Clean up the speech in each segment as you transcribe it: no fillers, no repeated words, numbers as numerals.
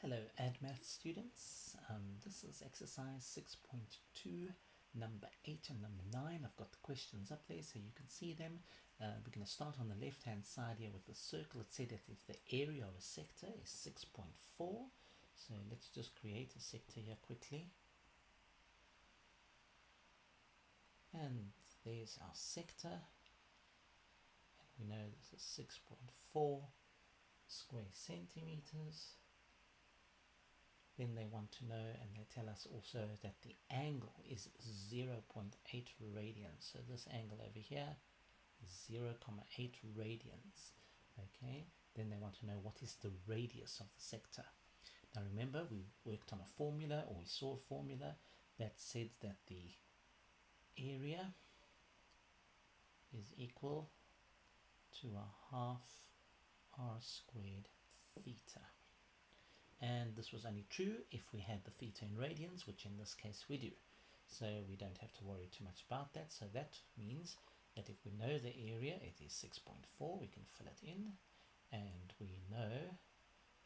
Hello AdMath students, this is exercise 6.2, number 8 and number 9. I've got the questions up there so you can see them. We're going to start on the left hand side here with the circle. It said that if the area of a sector is 6.4, so let's just create a sector here quickly. And there's our sector, and we know this is 6.4 square centimeters. Then they want to know, and they tell us also that the angle is 0.8 radians. So this angle over here is 0.8 radians. Okay, then they want to know what is the radius of the sector. Now remember, we worked on a formula, or we saw a formula that said that the area is equal to a half r squared theta. And this was only true if we had the theta in radians, which in this case we do. So we don't have to worry too much about that. So that means that if we know the area, it is 6.4, we can fill it in. And we know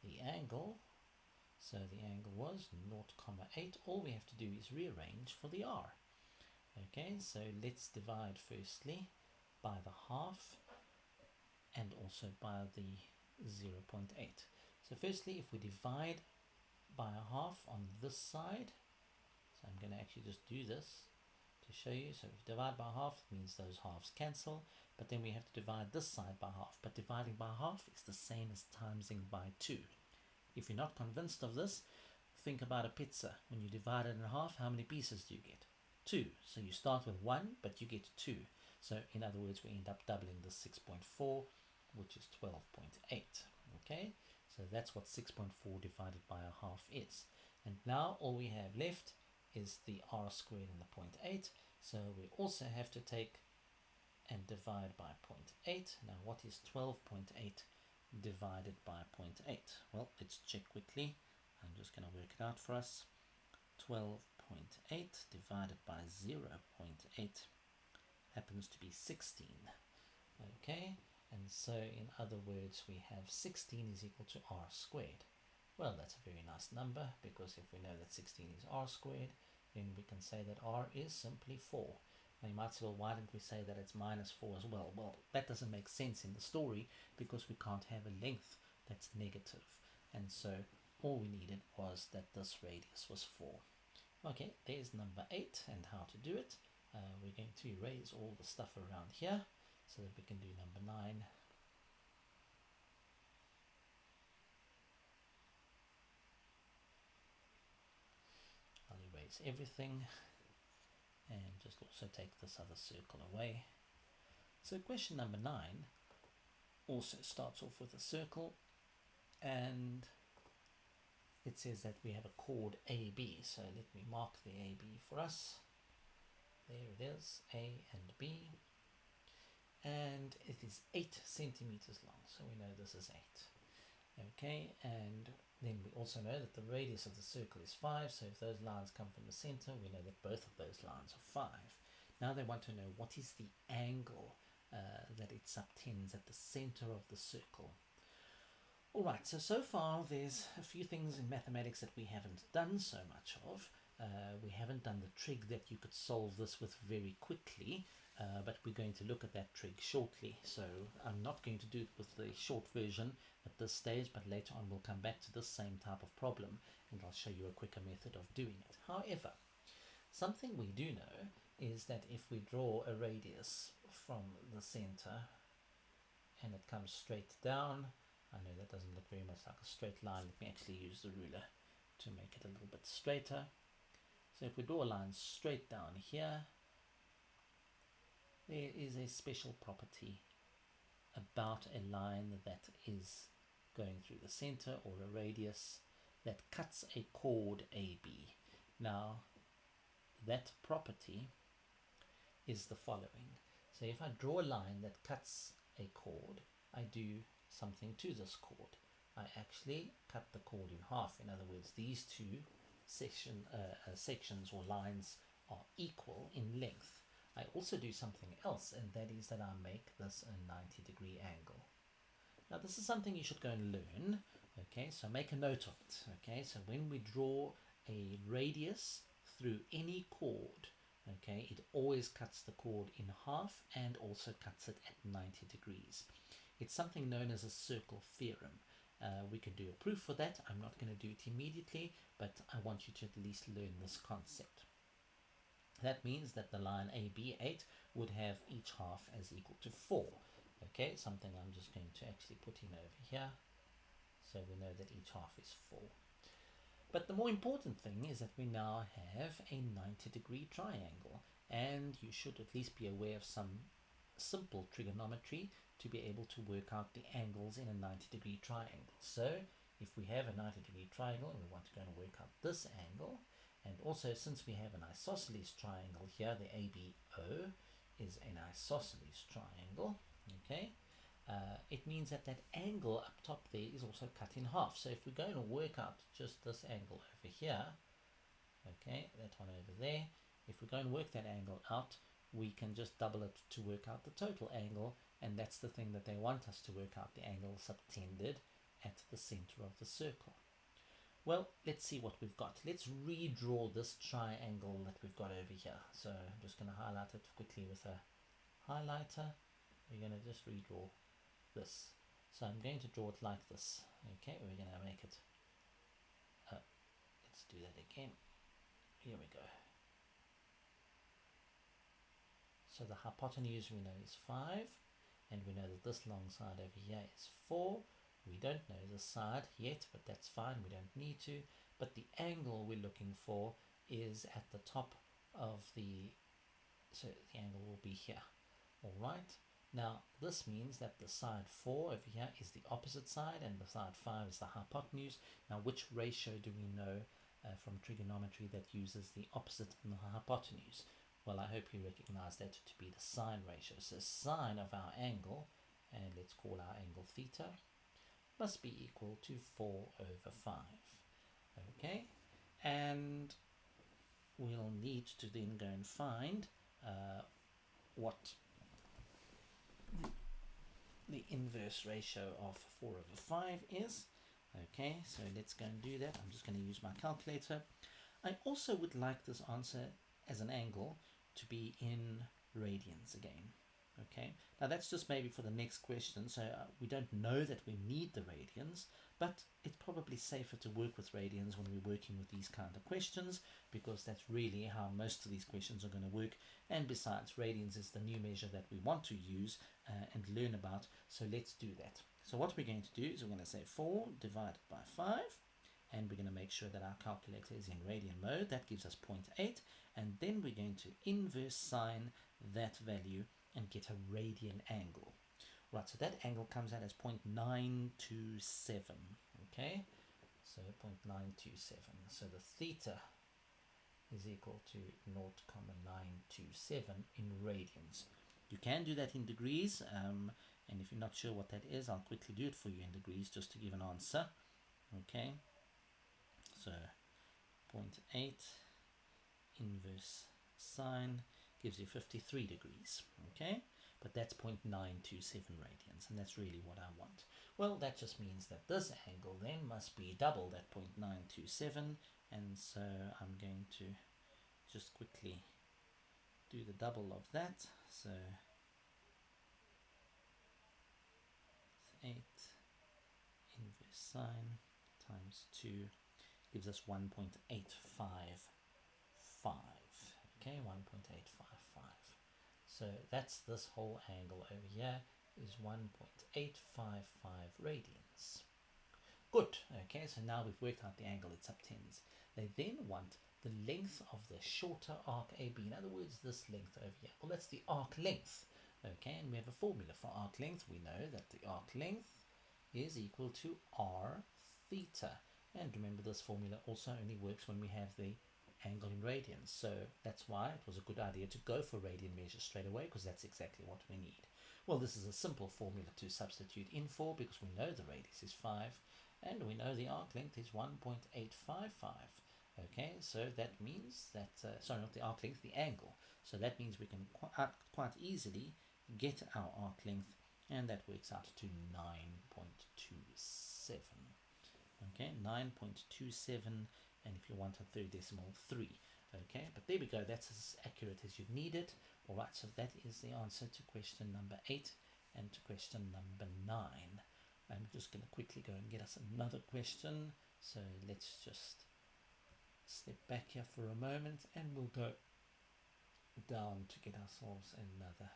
the angle. So the angle was 0.8. All we have to do is rearrange for the r. Okay, so let's divide firstly by the half and also by the 0.8. So firstly, if we divide by a half on this side, so I'm going to actually just do this to show you. So if we divide by half, it means those halves cancel, but then we have to divide this side by half. But dividing by half is the same as timesing by 2. If you're not convinced of this, think about a pizza. When you divide it in half, how many pieces do you get? 2. So you start with 1, but you get 2. So in other words, we end up doubling the 6.4, which is 12.8. Okay, so that's what 6.4 divided by a half is. And now all we have left is the r squared and the 0.8. So we also have to take and divide by 0.8. Now what is 12.8 divided by 0.8? Well, let's check quickly. I'm just going to work it out for us. 12.8 divided by 0.8 happens to be 16. Okay, and so in other words, we have 16 is equal to r squared. Well, that's a very nice number, because if we know that 16 is r squared, then we can say that r is simply 4. Now you might say, well, why didn't we say that it's minus 4 as well? Well, that doesn't make sense in the story, because we can't have a length that's negative. And so all we needed was that this radius was 4. Okay, there's number 8 and how to do it. We're going to erase all the stuff around here so that we can do number 9. I'll erase everything and just also take this other circle away. So question number 9 also starts off with a circle, and it says that we have a chord AB. So let me mark the AB for us. There it is, A and B. And it is 8 centimeters long, so we know this is 8. Okay, and then we also know that the radius of the circle is 5, so if those lines come from the center, we know that both of those lines are 5. Now they want to know what is the angle that it subtends at the center of the circle. Alright, so far there's a few things in mathematics that we haven't done so much of. We haven't done the trig that you could solve this with very quickly, but we're going to look at that trig shortly. So I'm not going to do it with the short version at this stage, but later on we'll come back to this same type of problem and I'll show you a quicker method of doing it. However, something we do know is that if we draw a radius from the center and it comes straight down, I know that doesn't look very much like a straight line. Let me actually use the ruler to make it a little bit straighter. So if we draw a line straight down here, there is a special property about a line that is going through the center, or a radius that cuts a chord AB. Now that property is the following. So if I draw a line that cuts a chord, I do something to this chord. I actually cut the chord in half. In other words, these two sections or lines are equal in length. I also do something else, and that is that I make this a 90-degree angle. Now this is something you should go and learn, Okay, so make a note of it. Okay, so when we draw a radius through any chord, okay, it always cuts the chord in half and also cuts it at 90 degrees. It's something known as a circle theorem. We can do a proof for that. I'm not going to do it immediately, but I want you to at least learn this concept. That means that the line AB8 would have each half as equal to 4. Okay, something I'm just going to actually put in over here, so we know that each half is 4. But the more important thing is that we now have a 90-degree triangle, and you should at least be aware of some simple trigonometry to be able to work out the angles in a 90-degree triangle. So if we have a 90-degree triangle and we want to go and work out this angle, and also since we have an isosceles triangle here, the ABO is an isosceles triangle, okay, it means that that angle up top there is also cut in half. So if we're going to work out just this angle over here, okay, that one over there, if we're going to work that angle out, we can just double it to work out the total angle, and that's the thing that they want us to work out, the angle subtended at the center of the circle. Well, let's see what we've got. Let's redraw this triangle that we've got over here. So I'm just going to highlight it quickly with a highlighter. We're going to just redraw this. So I'm going to draw it like this. Okay, we're going to make it, let's do that again. Here we go. So the hypotenuse we know is 5, and we know that this long side over here is 4. We don't know the side yet, but that's fine, we don't need to. But the angle we're looking for is at the top of the, so the angle will be here. Alright, now this means that the side 4 over here is the opposite side, and the side 5 is the hypotenuse. Now which ratio do we know from trigonometry that uses the opposite and the hypotenuse? Well, I hope you recognize that to be the sine ratio. So sine of our angle, and let's call our angle theta, must be equal to 4 over 5. Okay, and we'll need to then go and find what the inverse ratio of 4 over 5 is. Okay, so let's go and do that. I'm just going to use my calculator. I also would like this answer as an angle to be in radians again. Okay, now that's just maybe for the next question, so we don't know that we need the radians, but it's probably safer to work with radians when we're working with these kind of questions, because that's really how most of these questions are going to work. And besides, radians is the new measure that we want to use and learn about, so let's do that. So what we're going to do is we're going to say 4 divided by 5, and we're going to make sure that our calculator is in radian mode. That gives us 0.8, and then we're going to inverse sine that value and get a radian angle. Right, so that angle comes out as 0.927. Okay, so 0.927. So the theta is equal to 0.927 in radians. You can do that in degrees, and if you're not sure what that is, I'll quickly do it for you in degrees just to give an answer. Okay, so 0.8 inverse sine gives you 53 degrees. Okay, but that's 0.927 radians, and that's really what I want. Well, that just means that this angle then must be double that 0.927, and so I'm going to just quickly do the double of that. So 8 inverse sine times 2 gives us 1.855. Okay, 1.855. So that's this whole angle over here is 1.855 radians. Good. Okay, so now we've worked out the angle it subtends. They then want the length of the shorter arc AB. In other words, this length over here. Well, that's the arc length. Okay, and we have a formula for arc length. We know that the arc length is equal to r theta. And remember, this formula also only works when we have the angle in radians. So that's why it was a good idea to go for radian measures straight away, because that's exactly what we need. Well, this is a simple formula to substitute in for, because we know the radius is 5 and we know the arc length is 1.855. Okay, so that means that, sorry, not the arc length, the angle. So that means we can quite easily get our arc length, and that works out to 9.27. Okay, 9.27, and if you want a third decimal, 3. Okay, but there we go, that's as accurate as you need it. All right, so that is the answer to question number 8 and to question number 9. I'm just going to quickly go and get us another question. So let's just step back here for a moment and we'll go down to get ourselves another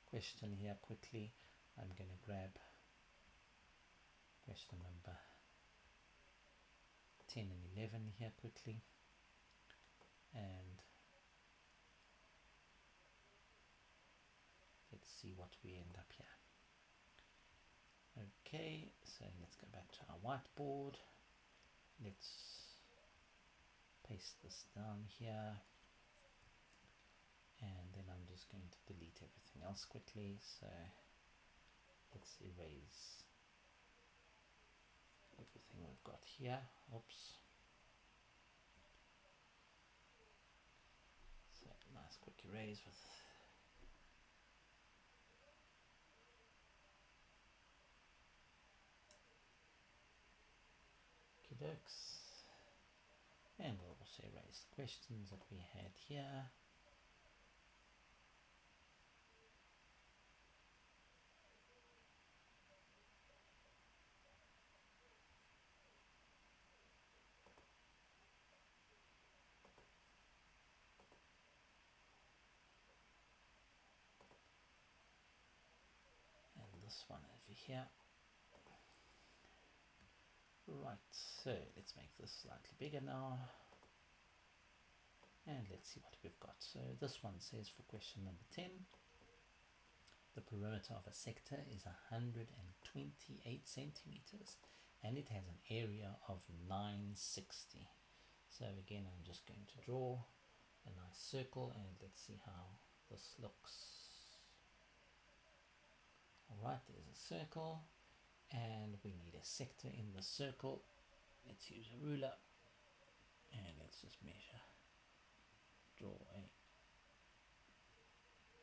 question here quickly. I'm going to grab question number 10 and 11 here quickly, and let's see what we end up here. Okay, so let's go back to our whiteboard. Let's paste this down here, and then I'm just going to delete everything else quickly. So let's erase everything we've got here. Oops. So nice quick erase with Kidux. And we'll also erase the questions that we had here. And this one over here. Right, so let's make this slightly bigger now. And let's see what we've got. So this one says for question number 10, the perimeter of a sector is 128 centimeters and it has an area of 960. So again, I'm just going to draw a nice circle and let's see how this looks. Alright, there's a circle and we need a sector in the circle. Let's use a ruler and let's just measure, draw a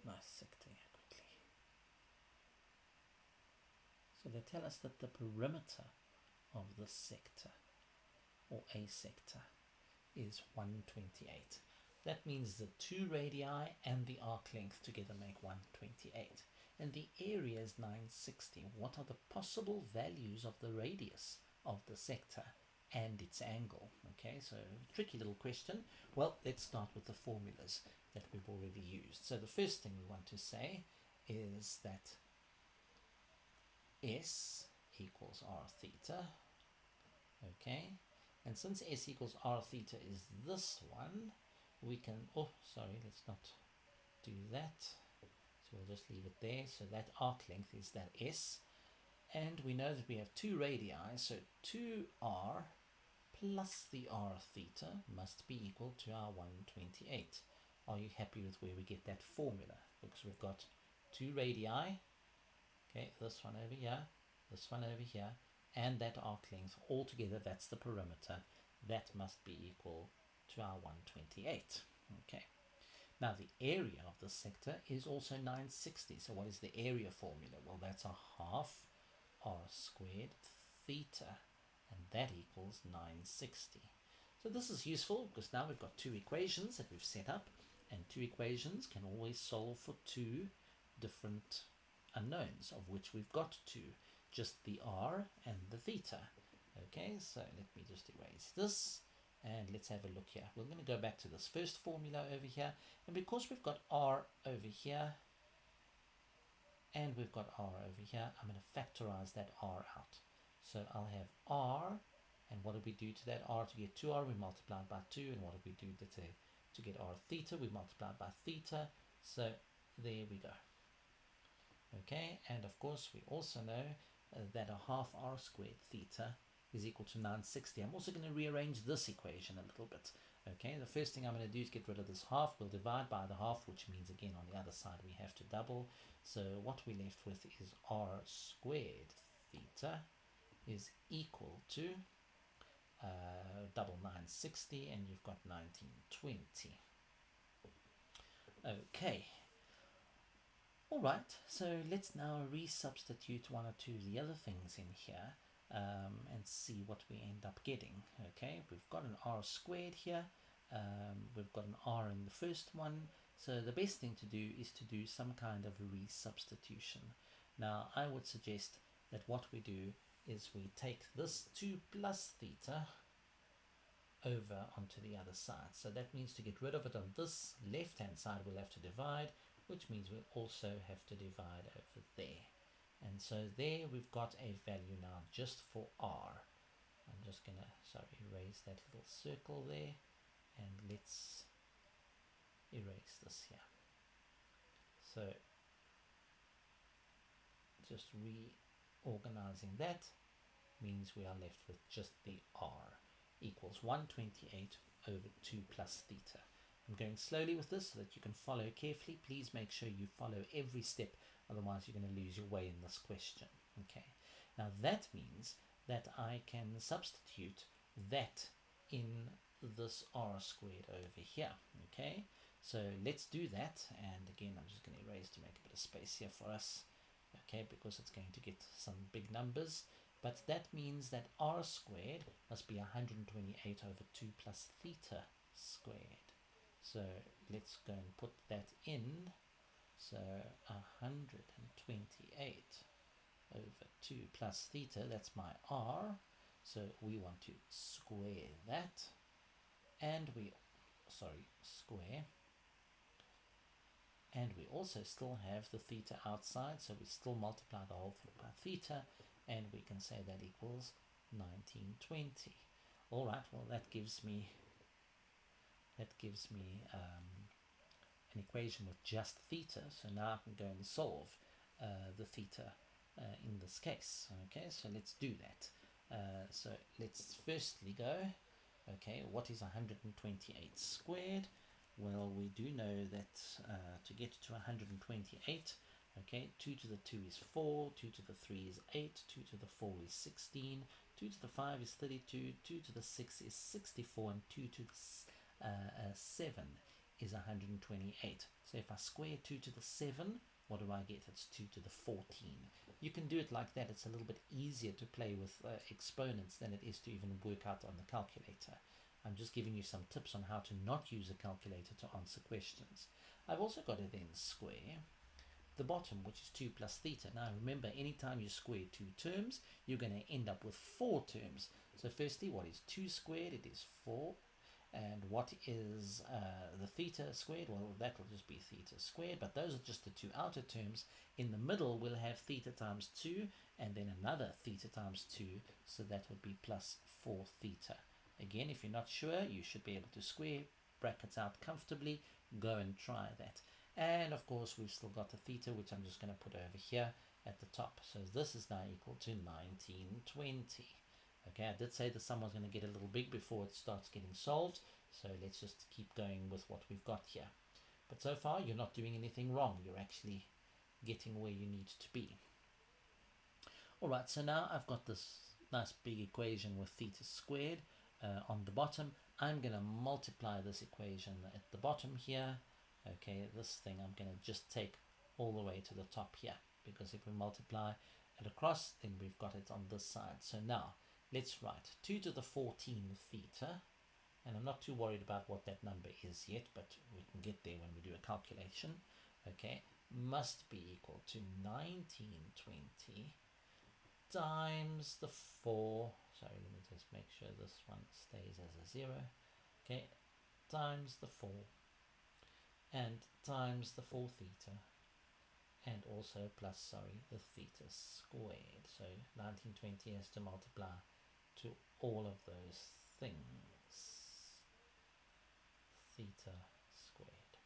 nice sector here quickly. So they tell us that the perimeter of the sector or a sector is 128. That means the two radii and the arc length together make 128. And the area is 960. What are the possible values of the radius of the sector and its angle? Okay, so tricky little question. Well, let's start with the formulas that we've already used. So the first thing we want to say is that S equals r theta. Okay, and since S equals r theta is this one, we can, oh sorry, let's not do that. So we'll just leave it there. So that arc length is that S. And we know that we have two radii, so 2r plus the r theta must be equal to our 128. Are you happy with where we get that formula? Because we've got two radii, okay, this one over here, this one over here, and that arc length all together, that's the perimeter. That must be equal to our 128. Okay. Now the area of the sector is also 960. So what is the area formula? Well, that's a half r squared theta, and that equals 960. So this is useful because now we've got two equations that we've set up, and two equations can always solve for two different unknowns, of which we've got two, just the r and the theta. Okay, so let me just erase this. And let's have a look here. We're going to go back to this first formula over here. And because we've got r over here and we've got r over here, I'm going to factorize that r out. So I'll have r, and what did we do to that r to get 2r? We multiplied by 2. And what did we do to get r theta? We multiplied by theta. So there we go. Okay, and of course we also know that a half r squared theta is equal to 960. I'm also going to rearrange this equation a little bit. Okay, the first thing I'm going to do to get rid of this half, we'll divide by the half, which means again on the other side we have to double. So what we're left with is r squared theta is equal to double 960, and you've got 1920. Okay. Alright, so let's now resubstitute one or two of the other things in here. and see what we end up getting. Okay, we've got an r squared here. We've got an r in the first one. So the best thing to do is to do some kind of resubstitution. Now I would suggest that what we do is we take this 2 plus theta over onto the other side. So that means to get rid of it on this left hand side we'll have to divide, which means we'll also have to divide over there. And so there we've got a value now just for r. I'm just gonna erase that little circle there, and let's erase this here. So just reorganizing that means we are left with just the r equals 128 over 2 plus theta. I'm going slowly with this so that you can follow carefully. Please make sure you follow every step, otherwise you're going to lose your way in this question. Okay, now that means that I can substitute that in this r squared over here. Okay, so let's do that, and again I'm just going to erase to make a bit of space here for us, okay, because it's going to get some big numbers. But that means that r squared must be 128 over 2 plus theta squared. So let's go and put that in. So 128 over 2 plus theta, that's my r. So we want to square that, and square. And we also still have the theta outside, so we still multiply the whole thing by theta, and we can say that equals 1920. All right, well that gives me an equation with just theta. So now I can go and solve the theta in this case. Okay, so let's do that. So let's firstly go, okay, what is 128 squared? Well, we do know that to get to 128, okay, 2 to the 2 is 4, 2 to the 3 is 8, 2 to the 4 is 16, 2 to the 5 is 32, 2 to the 6 is 64, and 2 to the 7 is 128. So if I square 2 to the 7, what do I get? It's 2 to the 14. You can do it like that. It's a little bit easier to play with exponents than it is to even work out on the calculator. I'm just giving you some tips on how to not use a calculator to answer questions. I've also got to then square the bottom, which is 2 plus theta. Now remember, anytime you square two terms, you're going to end up with 4 terms. So firstly, what is 2 squared? It is 4. And what is the theta squared? Well, that will just be theta squared, but those are just the two outer terms. In the middle, we'll have theta times 2, and then another theta times 2, so that would be plus 4 theta. Again, if you're not sure, you should be able to square brackets out comfortably. Go and try that. And of course, we've still got the theta, which I'm just going to put over here at the top. So this is now equal to 1920. Okay, I did say the sum was going to get a little big before it starts getting solved. So let's just keep going with what we've got here. But so far, you're not doing anything wrong. You're actually getting where you need to be. All right, so now I've got this nice big equation with theta squared on the bottom. I'm going to multiply this equation at the bottom here. Okay, this thing I'm going to just take all the way to the top here, because if we multiply it across, then we've got it on this side. So now let's write 2 to the 14 theta, and I'm not too worried about what that number is yet, but we can get there when we do a calculation. Okay, must be equal to 1920 times the 4, sorry, let me just make sure this one stays as a 0, okay, times the 4, and times the 4 theta, and also plus, the theta squared. So 1920 has to multiply to all of those things, theta squared.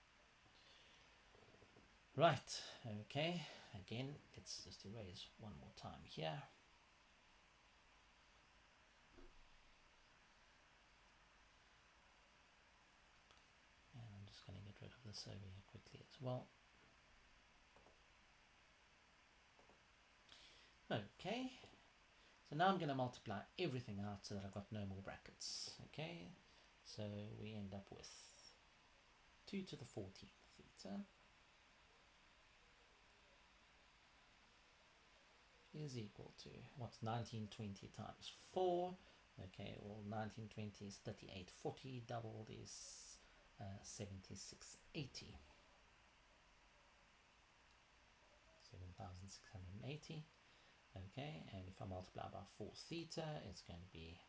Right, okay, again, let's just erase one more time here. And I'm just going to get rid of this over here quickly as well. Okay, so now I'm going to multiply everything out so that I've got no more brackets. Okay, so we end up with 2 to the 14th theta is equal to, what's 1920 times 4? Okay, well, 1920 is 3840, doubled is 7680. 7,680. Okay, and if I multiply by 4 theta, it's going to be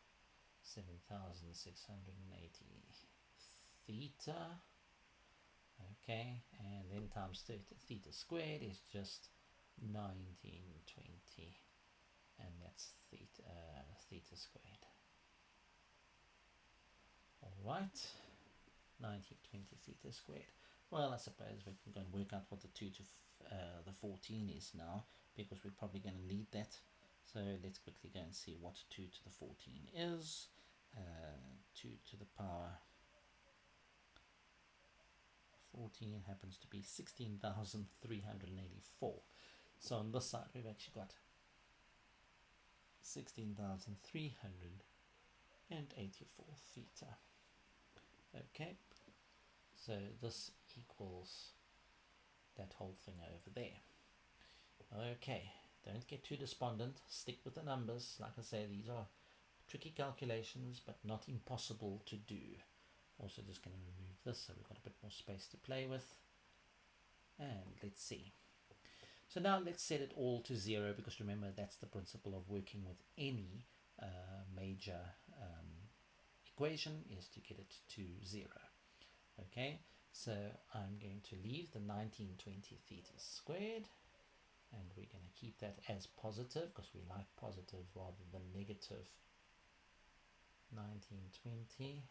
7,680 theta. Okay, and then times theta squared is just 1920, and that's theta squared. Alright, 1920 theta squared. Well, I suppose we can go and work out what the 2 to the 14 is now, because we're probably going to need that. So let's quickly go and see what 2 to the 14 is. 2 to the power 14 happens to be 16,384. So on this side we've actually got 16,384 theta. Okay, so this equals that whole thing over there. Okay, don't get too despondent, stick with the numbers. Like I say, these are tricky calculations but not impossible to do. Also just going to remove this so we've got a bit more space to play with, and let's see. So now let's set it all to 0, because remember, that's the principle of working with any major equation, is to get it to 0. Okay, so I'm going to leave the 1920 theta squared, and we're going to keep that as positive because we like positive rather than negative. 1920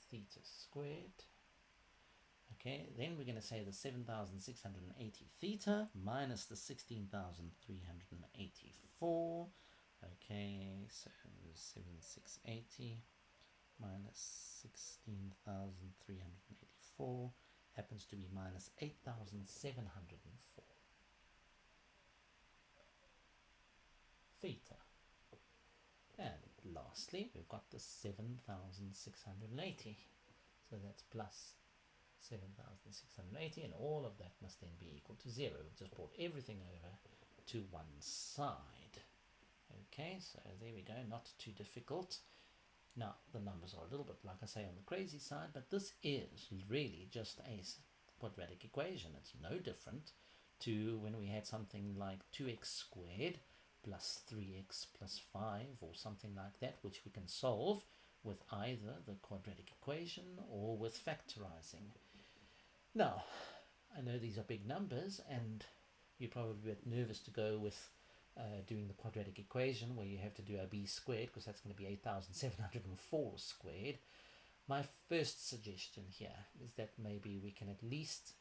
theta squared. Okay, then we're going to say the 7,680 theta minus the 16,384. Okay, so 7,680 minus 16,384 happens to be minus 8,704 theta. And lastly, we've got the 7,680. So that's plus 7,680, and all of that must then be equal to 0. We've just brought everything over to one side. Okay, so there we go, not too difficult. Now, the numbers are a little bit, like I say, on the crazy side, but this is really just a quadratic equation. It's no different to when we had something like 2x squared plus 3x plus 5 or something like that, which we can solve with either the quadratic equation or with factorizing. Now, I know these are big numbers, and you're probably a bit nervous to go with doing the quadratic equation where you have to do a b squared, because that's going to be 8,704 squared. My first suggestion here is that maybe we can at least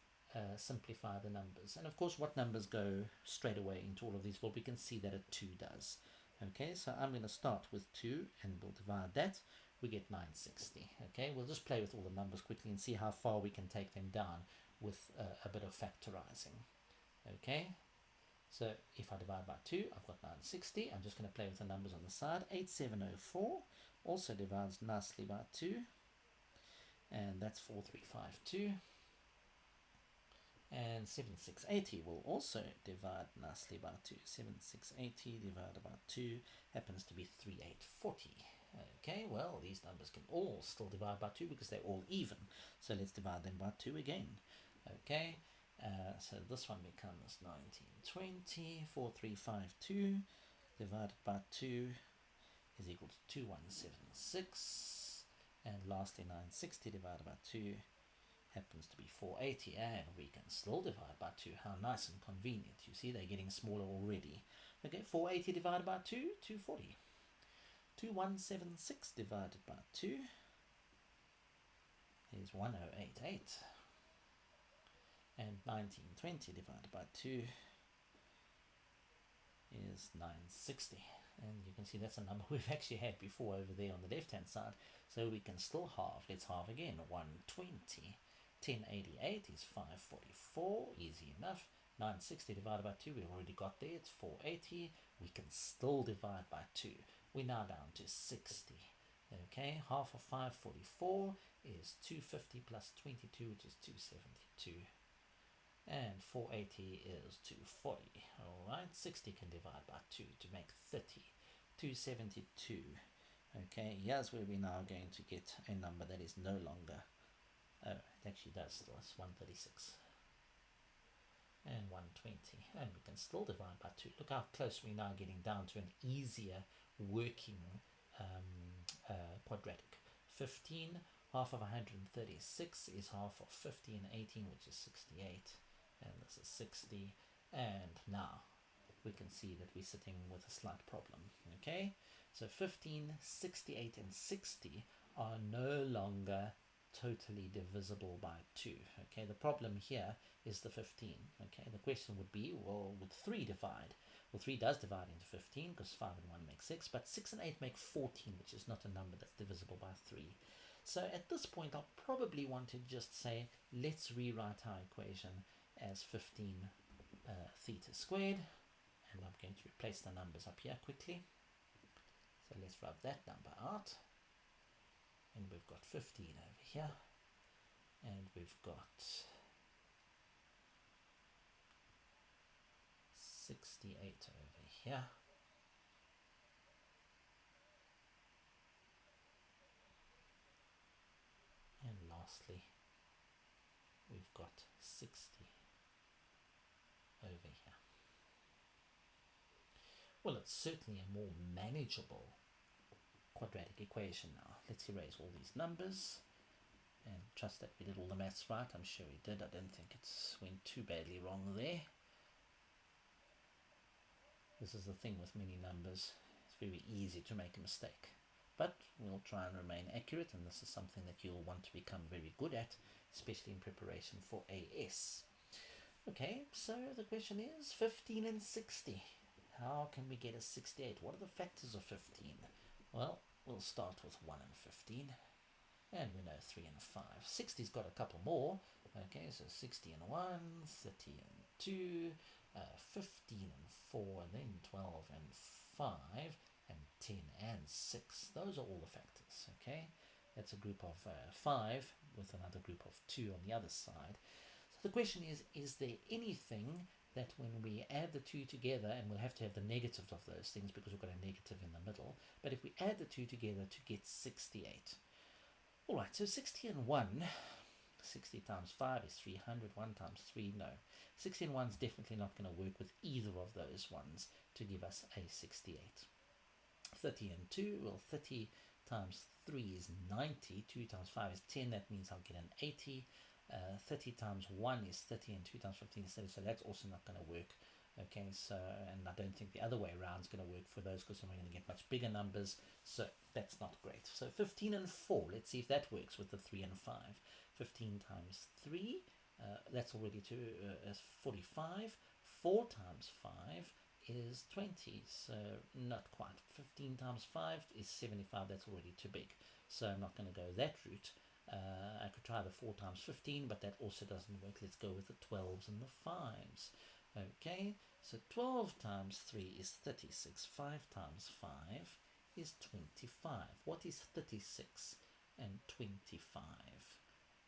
simplify the numbers. And of course, what numbers go straight away into all of these? Well, we can see that a 2 does. Okay, so I'm going to start with 2 and we'll divide that. We get 960. Okay, we'll just play with all the numbers quickly and see how far we can take them down with a bit of factorizing. Okay, so if I divide by 2, I've got 960. I'm just going to play with the numbers on the side. 8704 also divides nicely by 2, and that's 4352. And 7680 will also divide nicely by 2. 7680 divided by 2 happens to be 3840. Okay, well, these numbers can all still divide by 2 because they're all even. So let's divide them by 2 again. Okay, so this one becomes 1920. 4352 divided by 2 is equal to 2176. And lastly, 960 divided by 2 happens to be 480, and we can still divide by 2. How nice and convenient. You see, they're getting smaller already. Okay, 480 divided by 2, 240. 2176 divided by 2 is 1088. And 1920 divided by 2 is 960. And you can see that's a number we've actually had before over there on the left hand side. So we can still halve. Let's halve again. 120. 1088 is 544, easy enough. 960 divided by 2, we've already got there, it's 480. We can still divide by 2. We're now down to 60. Okay, half of 544 is 250 plus 22, which is 272. And 480 is 240. Alright, 60 can divide by 2 to make 30. 272. Okay, here's where we're now going to get a number that is no longer, oh, it actually does still, it's 136 and 120, and we can still divide by 2. Look how close we're now getting down to an easier working quadratic. 15, half of 136 is half of 50 and 18, which is 68, and this is 60, and now we can see that we're sitting with a slight problem. Okay, so 15, 68 and 60 are no longer totally divisible by 2. Okay, the problem here is the 15. Okay, the question would be, well, would 3 divide? Well, 3 does divide into 15 because 5 and 1 make 6, but 6 and 8 make 14, which is not a number that's divisible by 3. So at this point, I'll probably want to just say, let's rewrite our equation as 15 theta squared, and I'm going to replace the numbers up here quickly. So let's rub that number out, and we've got 15 over here, and we've got 68 over here, and lastly we've got 60 over here. Well, it's certainly a more manageable quadratic equation now. Let's erase all these numbers and trust that we did all the maths right. I'm sure we did. I don't think it's went too badly wrong there. This is the thing with many numbers. It's very easy to make a mistake. But we'll try and remain accurate, and this is something that you'll want to become very good at, especially in preparation for AS. Okay, so the question is 15 and 60. How can we get a 68? What are the factors of 15? Well, we'll start with 1 and 15. And we know 3 and 5. 60's got a couple more. Okay, so 60 and 1, 30 and 2, 15 and 4, and then 12 and 5, and 10 and 6. Those are all the factors, okay? That's a group of 5 with another group of 2 on the other side. So the question is there anything that when we add the 2 together, and we'll have to have the negatives of those things because we've got a negative in the middle, but if we add the 2 together to get 68. Alright, so 60 and 1, 60 times 5 is 300, 1 times 3, no. 60 and 1 is definitely not going to work with either of those ones to give us a 68. 30 and 2, well, 30 times 3 is 90, 2 times 5 is 10, that means I'll get an 80. 30 times 1 is 30, and 2 times 15 is 30, so that's also not going to work. Okay, so, and I don't think the other way around is going to work for those because then we're going to get much bigger numbers, so that's not great. So 15 and 4, let's see if that works with the 3 and 5. 15 times 3, that's already 45. 4 times 5 is 20, so not quite. 15 times 5 is 75, that's already too big, so I'm not going to go that route. I could try the 4 times 15, but that also doesn't work. Let's go with the 12s and the 5s. Okay, so 12 times 3 is 36. 5 times 5 is 25. What is 36 and 25?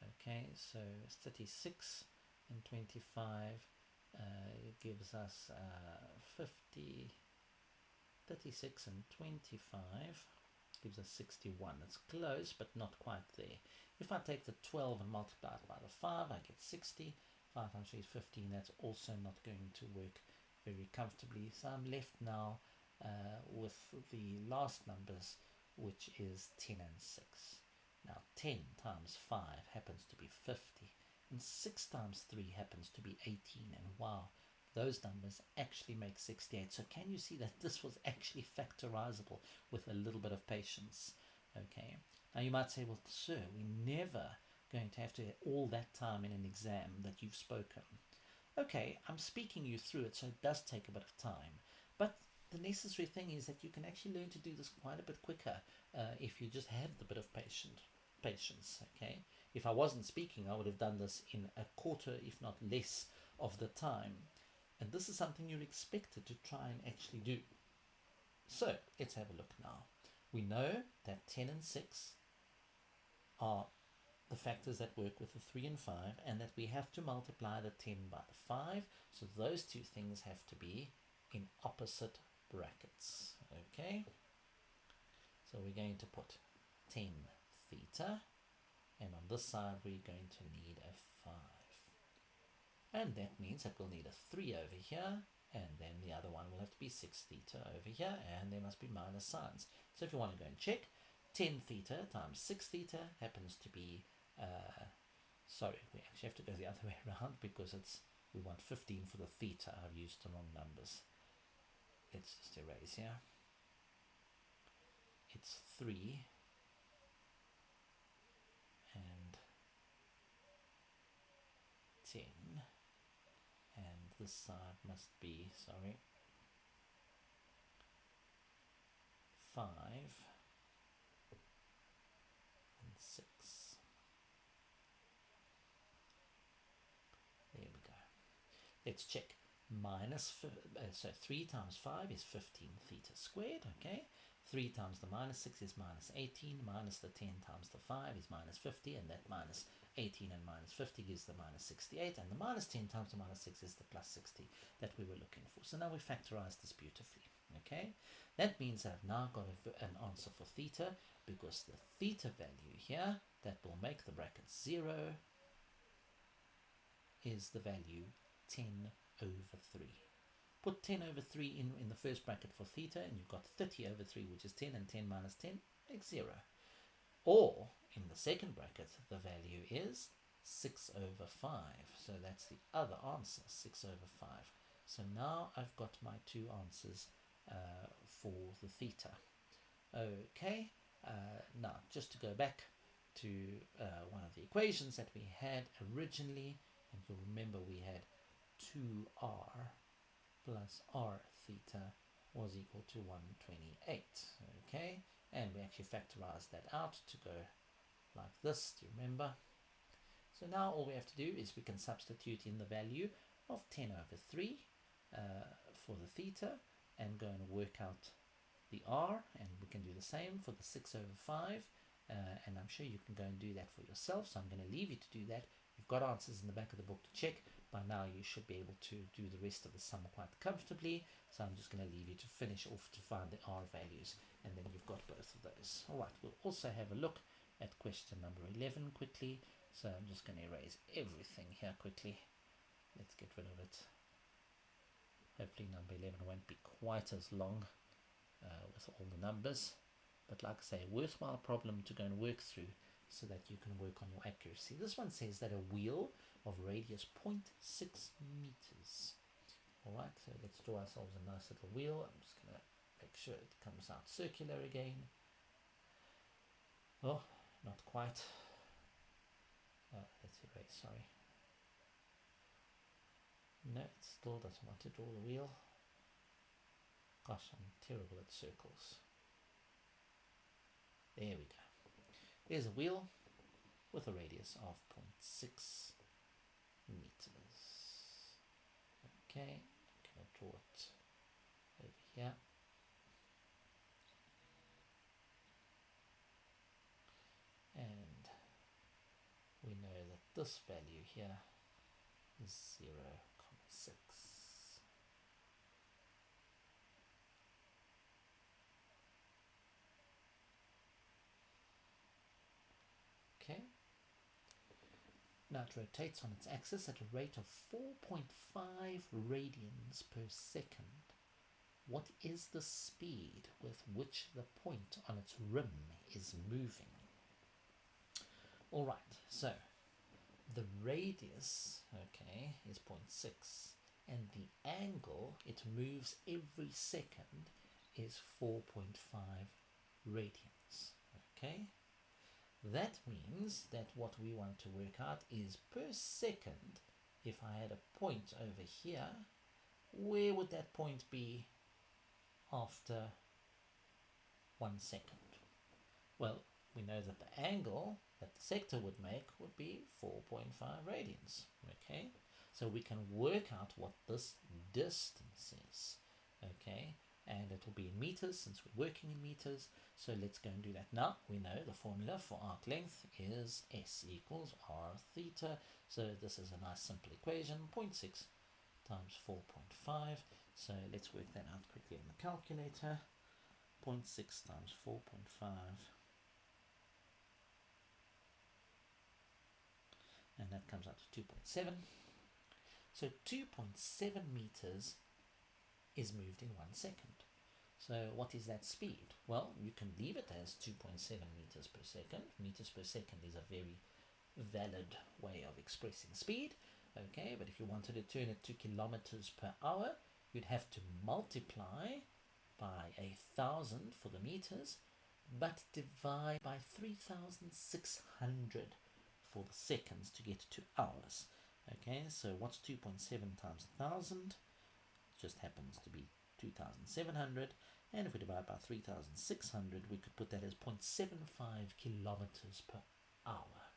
Okay, so 36 and 25 gives us 50. 36 and 25 gives us 61. It's close, but not quite there. If I take the 12 and multiply it by the 5, I get 60. 5 times 3 is 15. That's also not going to work very comfortably. So I'm left now with the last numbers, which is 10 and 6. Now 10 times 5 happens to be 50. And 6 times 3 happens to be 18. And wow, those numbers actually make 68. So can you see that this was actually factorizable with a little bit of patience? Okay. Now you might say, well, sir, we're never going to have to have all that time in an exam that you've spoken. Okay, I'm speaking you through it, so it does take a bit of time. But the necessary thing is that you can actually learn to do this quite a bit quicker if you just have the bit of patience. Okay. If I wasn't speaking, I would have done this in a quarter, if not less, of the time. And this is something you're expected to try and actually do. So let's have a look now. We know that 10 and 6 are the factors that work with the 3 and 5, and that we have to multiply the 10 by the 5. So those two things have to be in opposite brackets. Okay, so we're going to put 10 theta, and on this side we're going to need a 5. And that means that we'll need a 3 over here, and then the other one will have to be 6 theta over here, and there must be minus signs. So if you want to go and check, 10 theta times 6 theta happens to be, sorry, we actually have to go the other way around because we want 15 for the theta. I've used the wrong numbers. Let's just erase here. It's 3 and 10. And this side must be, sorry, 5 and 6. There we go. Let's check. So 3 times 5 is 15 theta squared, okay? 3 times the minus 6 is minus 18, minus the 10 times the 5 is minus 50, and that minus 18 and minus 50 gives the minus 68, and the minus 10 times the minus 6 is the plus 60 that we were looking for. So now we factorize this beautifully, okay? That means I've now got an answer for theta, because the theta value here that will make the bracket 0 is the value 10 over 3. Put 10 over 3 in the first bracket for theta, and you've got 30 over 3, which is 10, and 10 minus 10 makes 0. Or, in the second bracket, the value is 6 over 5. So that's the other answer, 6 over 5. So now I've got my two answers for the theta. Okay, now just to go back to one of the equations that we had originally, and you'll remember we had 2r plus r theta was equal to 128. Okay, and we actually factorized that out to go like this, do you remember? So now all we have to do is we can substitute in the value of 10 over 3 for the theta, and go and work out the r, and we can do the same for the 6 over 5, and I'm sure you can go and do that for yourself, so I'm going to leave you to do that. You've got answers in the back of the book to check. By now you should be able to do the rest of the sum quite comfortably, so I'm just going to leave you to finish off to find the r values, and then you've got both of those. Alright, we'll also have a look at question number 11 quickly, so I'm just going to erase everything here quickly. Let's get rid of it. Hopefully number 11 won't be quite as long with all the numbers, but like I say, a worthwhile problem to go and work through so that you can work on your accuracy. This one says that a wheel of radius 0.6 meters. Alright, so let's draw ourselves a nice little wheel. I'm just going to make sure it comes out circular again. Oh, not quite. Let's erase, sorry. No, it still doesn't want to draw the wheel. Gosh, I'm terrible at circles. There we go. There's a wheel with a radius of 0.6 meters. Okay, I'm going to draw it over here. And we know that this value here is 0.6. Okay. Now it rotates on its axis at a rate of 4.5 radians per second. What is the speed with which the point on its rim is moving? Alright, so the radius, okay, is 0.6, and the angle it moves every second is 4.5 radians, okay? That means that what we want to work out is per second, if I had a point over here, where would that point be after 1 second? Well, we know that the angle that the sector would make would be 4.5 radians, okay? So we can work out what this distance is, okay? and it will be in meters since we're working in meters. So let's go and do that now. We know the formula for arc length is S equals R theta. So this is a nice simple equation, 0.6 times 4.5. So let's work that out quickly in the calculator. 0.6 times 4.5, and that comes out to 2.7. So 2.7 meters is moved in 1 second. So what is that speed? Well, you can leave it as 2.7 meters per second. Meters per second is a very valid way of expressing speed. Okay, but if you wanted to turn it to kilometers per hour, you'd have to multiply by 1,000 for the meters, but divide by 3,600 for the seconds to get to hours. Okay, so what's 2.7 times 1,000? Just happens to be 2,700, and if we divide by 3,600, we could put that as 0.75 kilometers per hour.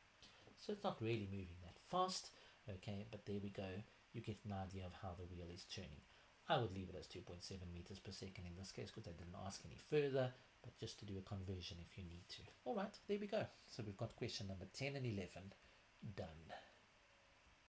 So it's not really moving that fast, okay, but there we go. You get an idea of how the wheel is turning. I would leave it as 2.7 meters per second in this case because they didn't ask any further, but just to do a conversion if you need to. All right, there we go. So we've got question number 10 and 11 done.